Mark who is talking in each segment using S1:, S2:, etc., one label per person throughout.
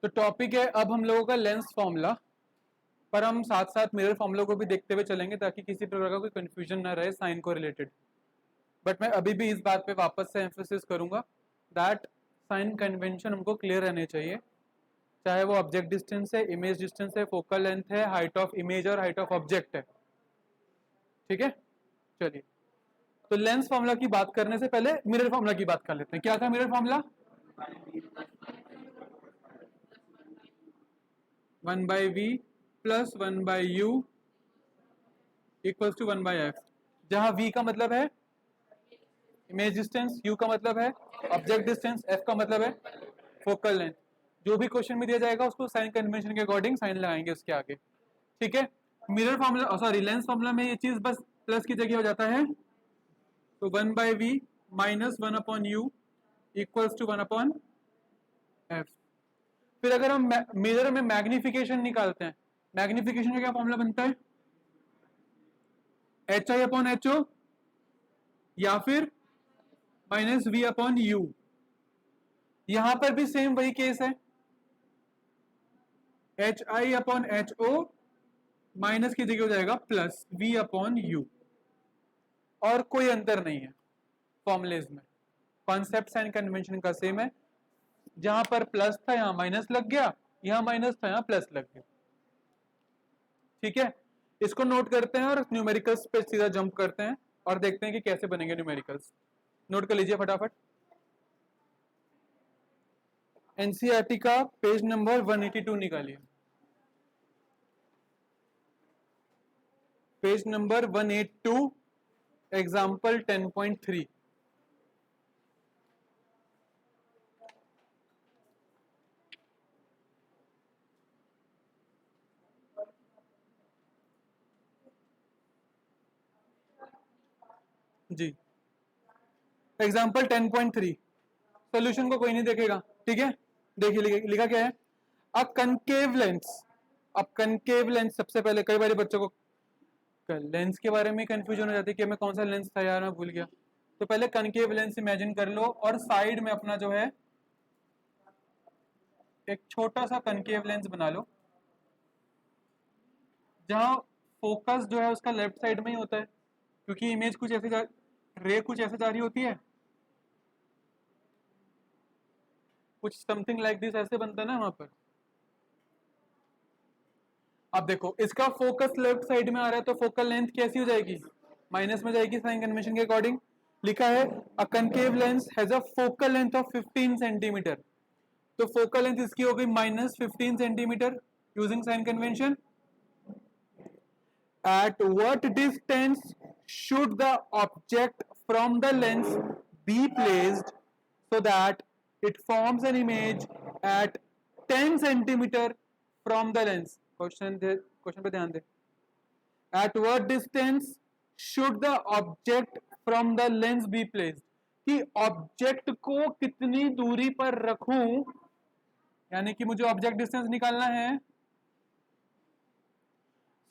S1: तो टॉपिक है अब हम लोगों का लेंस फॉर्मूला, पर हम साथ साथ मिरर फॉर्मूला को भी देखते हुए चलेंगे ताकि किसी प्रकार का कोई कंफ्यूजन ना रहे साइन को रिलेटेड। बट मैं अभी भी इस बात पे वापस से एम्फोसिस करूंगा दैट साइन कन्वेंशन हमको क्लियर रहने चाहिए, चाहे वो ऑब्जेक्ट डिस्टेंस है, इमेज डिस्टेंस है, फोकल लेंथ है, हाइट ऑफ इमेज और हाइट ऑफ ऑब्जेक्ट है। ठीक है, चलिए तो लेंस फॉर्मूला की बात करने से पहले मिरर फॉर्मूला की बात कर लेते हैं। क्या था मिरर फॉर्मूला? 1/v प्लस 1/u इक्वल्स टू 1/f, जहां v का मतलब है इमेज डिस्टेंस, u का मतलब है ऑब्जेक्ट डिस्टेंस, f का मतलब है फोकल लेंथ। जो भी क्वेश्चन में दिया जाएगा उसको साइन कन्वेंशन के अकॉर्डिंग साइन लगाएंगे उसके आगे। ठीक है, mirror formula sorry lens formula में ये चीज बस प्लस की जगह हो जाता है, तो 1/v minus 1/u equals to 1/f। फिर अगर हम मिरर में मैग्निफिकेशन निकालते हैं, मैग्निफिकेशन का क्या फॉर्मूला बनता है? HI/HO या फिर -v/u। यहां पर भी सेम वही केस है, HI/HO माइनस की जगह हो जाएगा प्लस v/u, और कोई अंतर नहीं है फॉर्मुलेज में। कॉन्सेप्ट साइन कन्वेंशन का सेम है, जहां पर प्लस था यहां माइनस लग गया, यहां माइनस था यहां प्लस लग गया। ठीक है, इसको नोट करते हैं और न्यूमेरिकल्स पे सीधा जंप करते हैं और देखते हैं कि कैसे बनेंगे न्यूमेरिकल्स। नोट कर लीजिए फटाफट, एनसीईआरटी का पेज नंबर 182 निकालिए, पेज नंबर 182 एग्जाम्पल 10.3। जी, एग्जाम्पल 10.3 सोल्यूशन को कोई नहीं देखेगा। ठीक है, देखिए लिखा क्या है, अ कनकेव लेंस। अब कनकेव लेंस, सबसे पहले कई बार बच्चों को लेंस के बारे में कंफ्यूजन हो जाती है कि मैं कौन सा लेंस था यार मैं भूल गया। तो पहले कनकेव लेंस इमेजिन कर लो और साइड में अपना जो है एक छोटा सा कनकेव लेंस बना लो, जहां फोकस जो है उसका लेफ्ट साइड में ही होता है, क्योंकि इमेज कुछ ऐसे रे कुछ ऐसे जा रही होती है, कुछ समथिंग लाइक दिस ऐसे बनता है ना वहां पर। अब देखो इसका फोकस लेफ्ट साइड में आ रहा है तो फोकल लेंथ कैसी हो जाएगी? माइनस में जाएगी साइन कन्वेंशन के अकॉर्डिंग। लिखा है a concave lens has a focal length of 15 centimetre, तो फोकल लेंथ इसकी हो गई -15 centimetre using sign convention. At what distance should the object from the lens be placed so that it forms an image at 10 centimeter from the lens? Question पे ध्यान दे। At what distance should the object from the lens be placed? कि object को कितनी दूरी पर रखूं, यानी कि मुझे ऑब्जेक्ट डिस्टेंस निकालना है,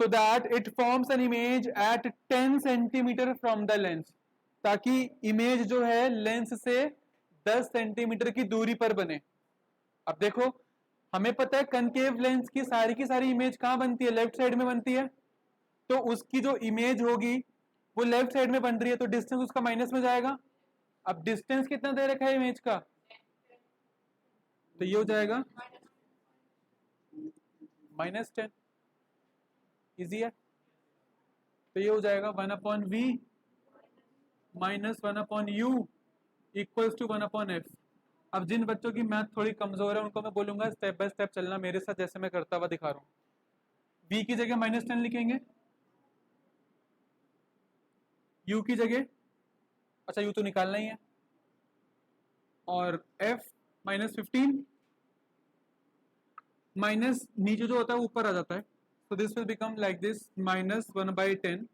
S1: so that it forms an image at 10 centimetre from the lens, ताकि इमेज जो है लेंस से 10 सेंटीमीटर की दूरी पर बने। अब देखो हमें पता है कनकेव लेंस की सारी इमेज कहां बनती है? लेफ्ट साइड में बनती है, तो उसकी जो इमेज होगी वो लेफ्ट साइड में बन रही है, तो डिस्टेंस उसका माइनस में जाएगा। अब डिस्टेंस कितना दे रखा है इमेज का? तो ये हो जाएगा -10। इजी है, तो ये हो जाएगा 1/v minus 1/u equals to 1/f। अब जिन बच्चों की मैथ थोड़ी कमजोर है उनको मैं बोलूंगा स्टेप बाय स्टेप चलना मेरे साथ, जैसे मैं करता हुआ दिखा रहा हूं। v की जगह -10 लिखेंगे, u की जगह, अच्छा u तो निकालना ही है, और f -15, माइनस नीचे जो होता है ऊपर आ जाता है, so this will become like this -1/10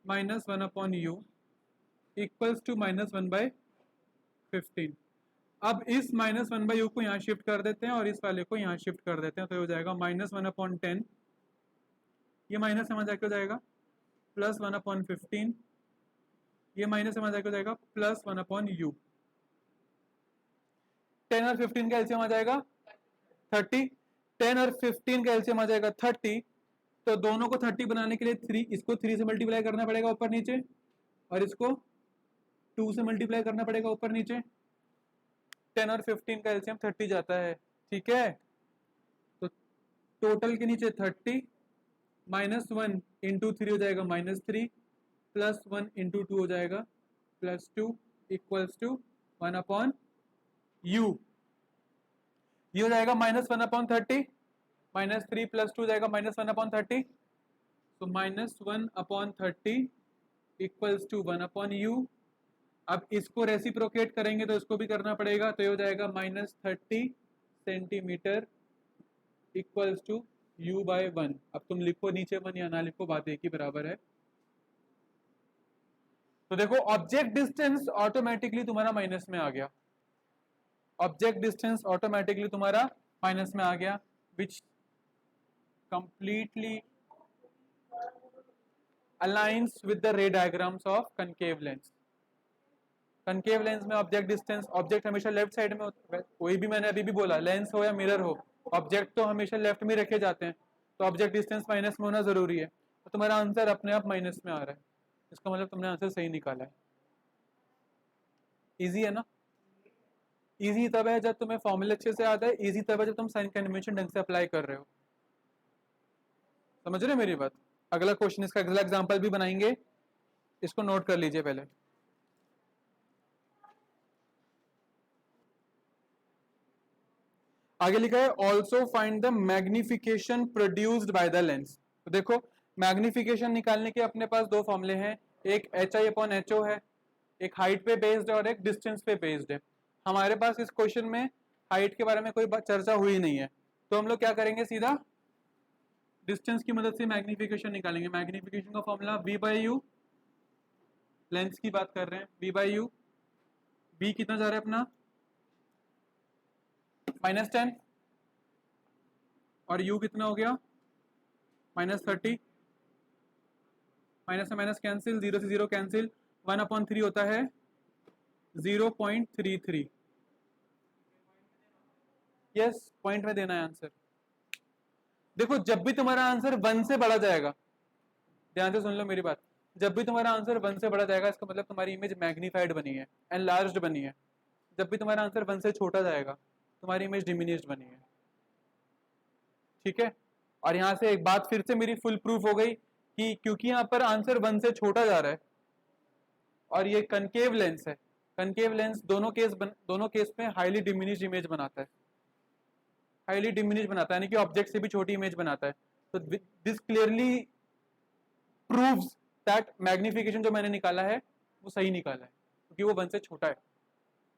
S1: minus 1/u equals to -1/15। अब इस -1/u को यहाँ शिफ्ट कर देते हैं और इस वाले को यहाँ शिफ्ट कर देते हैं, तो हो जाएगा -1/10, ये माइनस समझ आके हो जाएगा प्लस 1/15, ये माइनस समझ आके हो जाएगा प्लस 1/u। 10 और 15 का एलसीएम आ जाएगा 30, 10 और 15 का एलसीएम आ जाएगा 30, तो दोनों को 30 बनाने के लिए 3, इसको 3 से मल्टीप्लाई करना पड़ेगा ऊपर नीचे, और इसको 2 से मल्टीप्लाई करना पड़ेगा ऊपर नीचे। 10 और 15 का एलसीएम 30 जाता है, ठीक है। तो टोटल के नीचे 30 -1 इंटू 3 हो जाएगा -3, +1 इंटू 2 हो जाएगा +2, इक्वल्स टू 1 अपॉन u। ये हो जाएगा -1 अपॉन 30, -3 + 2 हो जाएगा -1 अपॉन 30, तो -1 upon 30 equals to 1 upon u। अब इसको रेसिप्रोकेट करेंगे तो इसको भी करना पड़ेगा, तो ये हो जाएगा -30 सेंटीमीटर इक्वल्स टू u/1। अब तुम लिखो नीचे 1 या ना लिखो, बात एक ही बराबर है। तो देखो ऑब्जेक्ट डिस्टेंस ऑटोमेटिकली तुम्हारा माइनस में आ गया, ऑब्जेक्ट डिस्टेंस ऑटोमेटिकली तुम्हारा माइनस में आ गया, which completely aligns with the ray diagrams of concave lens. Concave lens में ऑब्जेक्ट डिस्टेंस, ऑब्जेक्ट हमेशा लेफ्ट साइड में होता है, कोई भी, मैंने अभी भी बोला, लेंस हो या मिरर हो, ऑब्जेक्ट तो हमेशा लेफ्ट में रखे जाते हैं, तो ऑब्जेक्ट डिस्टेंस माइनस में होना जरूरी है। तो तुम्हारा आंसर अपने आप माइनस में आ रहा है, इसका मतलब तुमने आंसर सही निकाला है। इजी है ना? इजी तब है जब तुम्हें फॉर्मूला अच्छे से आता है, इजी तब है जब तुम साइन कन्वेंशन ढंग से अप्लाई कर रहे हो। समझ रहे हो मेरी बात? अगला क्वेश्चन, इसका अगला एग्जांपल भी बनाएंगे, इसको नोट कर लीजिए पहले। आगे लिखा है also find the magnification produced by the lens. तो देखो मैग्निफिकेशन निकालने के अपने पास दो फॉर्मूले हैं, एक HI/HO है, एक हाइट पे बेस्ड है और एक डिस्टेंस पे बेस्ड है। हमारे पास इस क्वेश्चन में हाइट के बारे में कोई चर्चा हुई नहीं है, तो हम लोग क्या करेंगे, सीधा डिस्टेंस की मदद से मैग्निफिकेशन निकालेंगे। मैग्निफिकेशन का फॉर्मूला V/U, लेंस की बात कर रहे हैं, V/U। V कितना जा रहा है अपना -10, और U कितना हो गया -30, माइनस से माइनस कैंसिल, 0 से 0 कैंसिल, 1/3 होता है 0.33। यस, पॉइंट में देना है आंसर। देखो जब भी तुम्हारा आंसर 1 से बढ़ा जाएगा, ध्यान से सुन लो मेरी बात, जब भी तुम्हारा आंसर 1 से बढ़ा जाएगा इसका मतलब तुम्हारी इमेज मैग्नीफाइड बनी है, एनलार्ज्ड बनी है। जब भी तुम्हारा आंसर 1 से छोटा जाएगा तुम्हारी इमेज डिमिनिश्ड बनी है, ठीक है। और यहां से एक बात फिर से मेरी फुल प्रूफ हो गई कि क्योंकि यहां पर आंसर 1 से छोटा जा रहा है और ये कनकेव लेंस है, कनकेव लेंस दोनों केस में हाईली डिमिनिश्ड इमेज बनाता है, हाईली डिमिनिश बनाता है, यानी कि ऑब्जेक्ट से भी छोटी इमेज बनाता है। तो this clearly proves that magnification जो मैंने निकाला है वो सही निकाला है, क्योंकि वो 1 से छोटा है।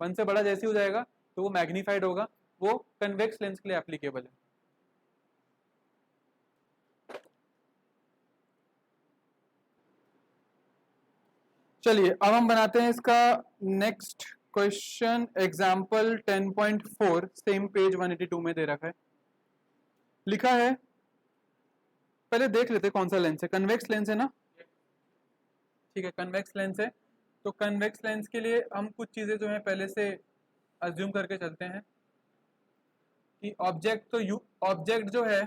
S1: 1 से बड़ा जैसे हो जाएगा तो वो मैग्नीफाइड होगा, वो कन्वेक्स लेंस के लिए एप्लीकेबल है। चलिए अब हम बनाते हैं इसका next question, example 10.4, same page 182 में दे रखा है। लिखा है, पहले देख लेते कौन सा लेंस है, कन्वेक्स लेंस है ना, ठीक है, कन्वेक्स लेंस है। तो कन्वेक्स लेंस के लिए हम कुछ चीजें जो है पहले से अज्यूम करके चलते हैं कि ऑब्जेक्ट जो है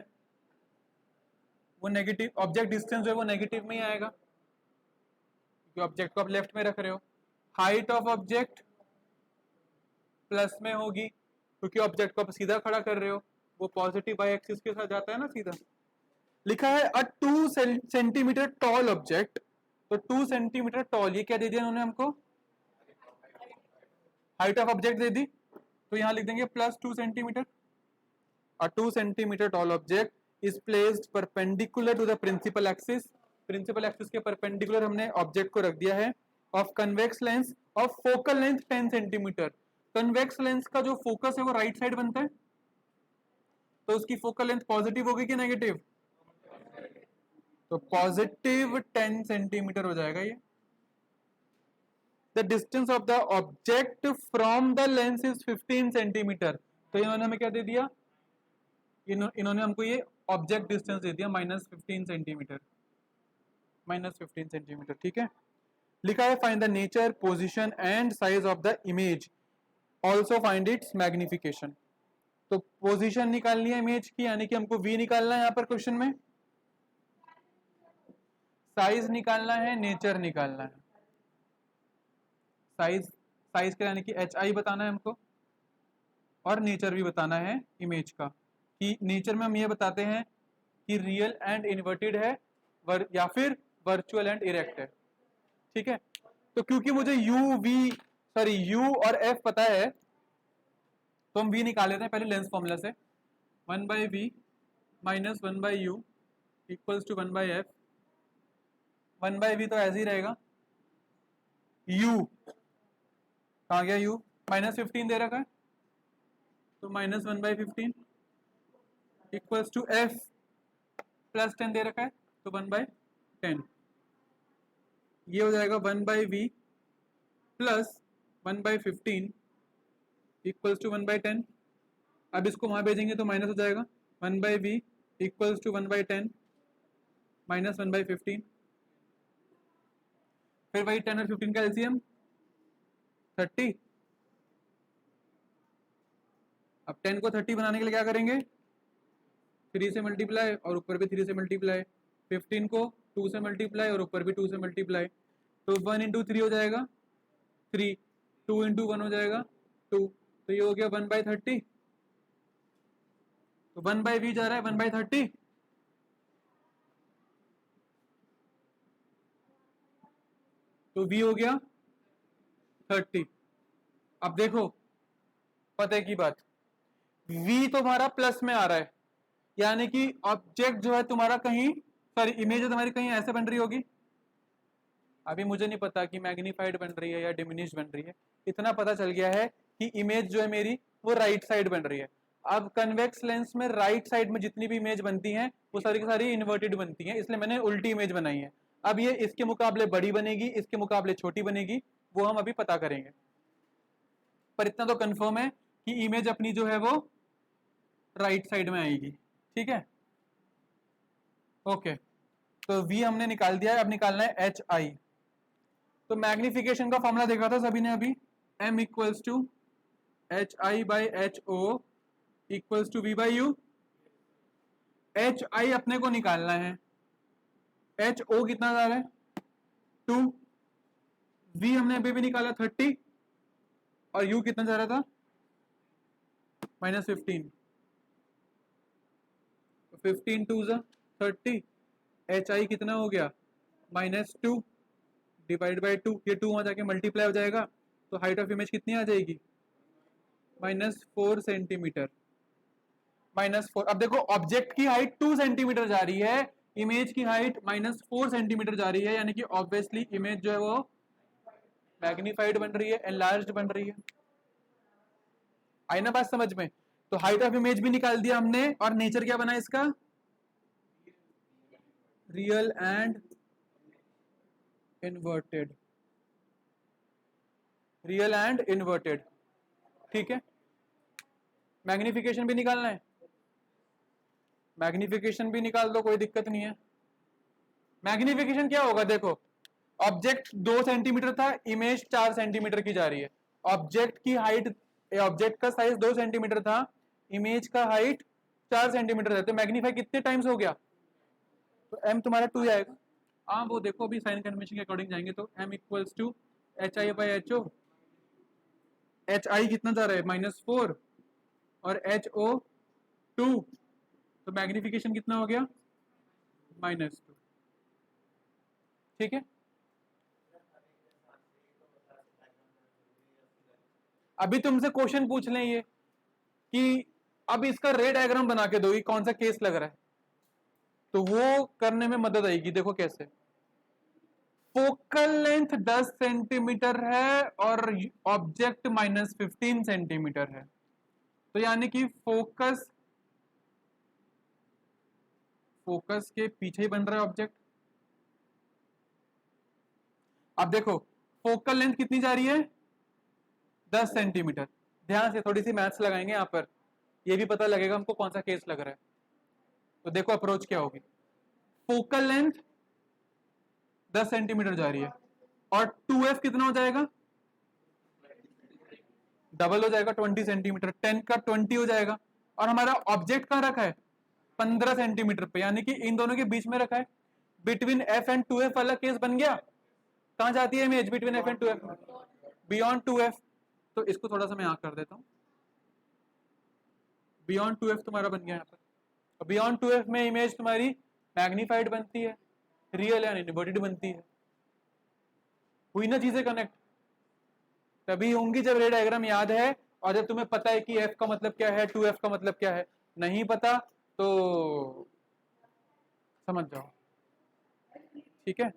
S1: वो नेगेटिव, ऑब्जेक्ट डिस्टेंस जो है वो नेगेटिव में ही आएगा, क्योंकि ऑब्जेक्ट को आप लेफ्ट में रख रहे हो। हाइट ऑफ ऑब्जेक्ट प्लस में होगी, क्योंकि ऑब्जेक्ट को आप सीधा खड़ा कर रहे हो, वो पॉजिटिव बाई एक्सिस के साथ जाता है ना सीधा। लिखा है अ 2 सेंटीमीटर टॉल ऑब्जेक्ट, तो 2 सेंटीमीटर टॉल, ये क्या दे दिया उन्होंने हमको, हाइट ऑफ ऑब्जेक्ट दे दी, तो यहां लिख देंगे +2 centimetre. A 2 centimetre tall object is placed perpendicular to the principal axis, principal axis के परपेंडिकुलर हमने ऑब्जेक्ट को रख दिया है, of convex lens of focal length 10 centimetre. Convex lens का जो फोकस है वो राइट साइड बनता है, तो उसकी फोकल लेंथ पॉजिटिव होगी कि नेगेटिव, तो पॉजिटिव 10 सेंटीमीटर हो जाएगा ये। The distance of the object from the lens is 15 centimetre, तो इन्होंने हमें क्या दे दिया, इन्होंने हमको ये ऑब्जेक्ट डिस्टेंस दे दिया -15 सेंटीमीटर, -15 सेंटीमीटर, ठीक है। लिखा है find the nature, position and size of the image, also find its magnification. तो पोजीशन निकालनी है इमेज की, यानी कि हमको वी निकालना है यहाँ पर क्वेश्चन में, साइज निकालना है, नेचर निकालना है। साइज का यानी कि एच आई बताना है हमको, और नेचर भी बताना है इमेज का, कि नेचर में हम ये बताते हैं कि रियल एंड इन्वर्टेड है या फिर वर्चुअल एंड इरेक्ट है। ठीक है, तो क्योंकि मुझे यू और एफ पता है, तो हम वी निकाल लेते हैं पहले लेंस फॉर्मूला से। 1/v minus 1/u equals to 1/f। 1/v तो ऐसे ही रहेगा, u कहाँ गया, u -15 दे रखा है, तो -1/15 इक्वल्स टू f +10 दे रखा है, तो 1/10। ये हो जाएगा 1/v प्लस 1/15 इक्वल्स टू 1/10। अब इसको वहां भेजेंगे तो माइनस हो जाएगा, 1/v इक्वल्स टू 1/10 माइनस 1/15, फिर वही 10 और 15 का एलसीएम 30। अब 10 को 30 बनाने के लिए क्या करेंगे, 3 से मल्टीप्लाई और ऊपर भी 3 से मल्टीप्लाई, 15 को 2 से मल्टीप्लाई और ऊपर भी 2 से मल्टीप्लाई, तो 1 इंटू 3 हो जाएगा 3, 2 इंटू 1 हो जाएगा 2, तो ये हो गया 1/30। तो 1/v जा रहा है 1/30, तो v हो गया 30। अब देखो पते की बात, v तुम्हारा प्लस में आ रहा है, यानी कि ऑब्जेक्ट जो है तुम्हारा कहीं, सॉरी इमेज है तुम्हारी कहीं ऐसे बन रही होगी। अभी मुझे नहीं पता कि मैग्नीफाइड बन रही है या डिमिनिश बन रही है, इतना पता चल गया है कि इमेज जो है मेरी वो राइट साइड बन रही है। अब कन्वेक्स लेंस में राइट साइड में जितनी भी इमेज बनती हैं वो सारी की सारी इन्वर्टेड बनती हैं, इसलिए मैंने उल्टी इमेज बनाई है। अब ये इसके मुकाबले बड़ी बनेगी, इसके मुकाबले छोटी बनेगी, वो हम अभी पता करेंगे, पर इतना तो कंफर्म है कि इमेज अपनी जो है वो राइट साइड में आएगी। ठीक है, ओके, तो v हमने निकाल दिया है, अब निकालना है एच आई। तो मैग्निफिकेशन का फॉर्मूला देखा था सभी ने अभी, m equals to H I by H O equals to v by u. H I अपने को निकालना है, एच ओ कितना जा रहा है 2, v हमने अभी भी निकाला 30, और u कितना जा रहा था -15, 15 2 30, एच आई कितना हो गया -2 डिवाइड बाई 2, ये 2 वहां जाके मल्टीप्लाई हो जाएगा, तो हाइट ऑफ इमेज कितनी आ जाएगी -4 सेंटीमीटर, -4। अब देखो ऑब्जेक्ट की हाइट 2 सेंटीमीटर जा रही है, इमेज की हाइट -4 सेंटीमीटर जा रही है, यानी कि ऑब्वियसली इमेज जो है वो मैग्नीफाइड बन रही है, एनलार्ज्ड बन रही है। आई ना बात समझ में, तो हाइट ऑफ इमेज भी निकाल दिया हमने, और नेचर क्या बना इसका, real and inverted, real and inverted. ठीक है, मैग्निफिकेशन भी निकालना है, मैग्निफिकेशन भी निकाल दो, कोई दिक्कत नहीं है। मैग्निफिकेशन क्या होगा, देखो ऑब्जेक्ट 2 सेंटीमीटर था, इमेज 4 सेंटीमीटर की जा रही है, ऑब्जेक्ट की हाइट, ऑब्जेक्ट का साइज 2 सेंटीमीटर था, इमेज का हाइट 4 सेंटीमीटर है, तो मैग्नीफाई कितने टाइम्स हो गया, तो m तुम्हारा 2 आएगा। हाँ वो देखो अभी साइन कन्वेंशन के अकॉर्डिंग जाएंगे, तो m equals to H I by H O, H I कितना जा रहा है -4 और एच ओ 2, तो मैग्निफिकेशन कितना हो गया -2। ठीक है, अभी तुमसे क्वेश्चन पूछ लें ये कि अब इसका रे डायग्राम बना के दो, ये कौन सा केस लग रहा है, तो वो करने में मदद आएगी। देखो कैसे, फोकल लेंथ 10 सेंटीमीटर है और ऑब्जेक्ट -15 सेंटीमीटर है, तो यानी कि फोकस के पीछे ही बन रहा है ऑब्जेक्ट। अब देखो फोकल लेंथ कितनी जा रही है 10 सेंटीमीटर, ध्यान से थोड़ी सी मैथ्स लगाएंगे यहां पर, ये भी पता लगेगा हमको कौन सा केस लग रहा है। तो देखो अप्रोच क्या होगी, फोकल लेंथ 10 सेंटीमीटर जा रही है, और 2f कितना हो जाएगा, डबल हो जाएगा 20 सेंटीमीटर, 10 का 20 हो जाएगा, और हमारा ऑब्जेक्ट कहाँ रखा है 15 सेंटीमीटर पे, यानी कि इन दोनों के बीच में रखा है। बिटवीन एफ एंड 2f वाला केस बन गया। कहां जाती है image between F and 2f? Beyond 2f। तो इसको थोड़ा सा मैं यहां कर देता हूं, बियॉन्ड 2f तुम्हारा बन गया यहाँ पर। बियॉन्ड 2f में इमेज तुम्हारी मैग्नीफाइड बनती है, रियल एंड इनवर्टेड बनती है। हुई ना चीजें कनेक्ट? तभी होंगी जब रे डायग्राम याद है और जब तुम्हें पता है कि f का मतलब क्या है, 2f का मतलब क्या है। नहीं पता तो समझ जाओ, ठीक है।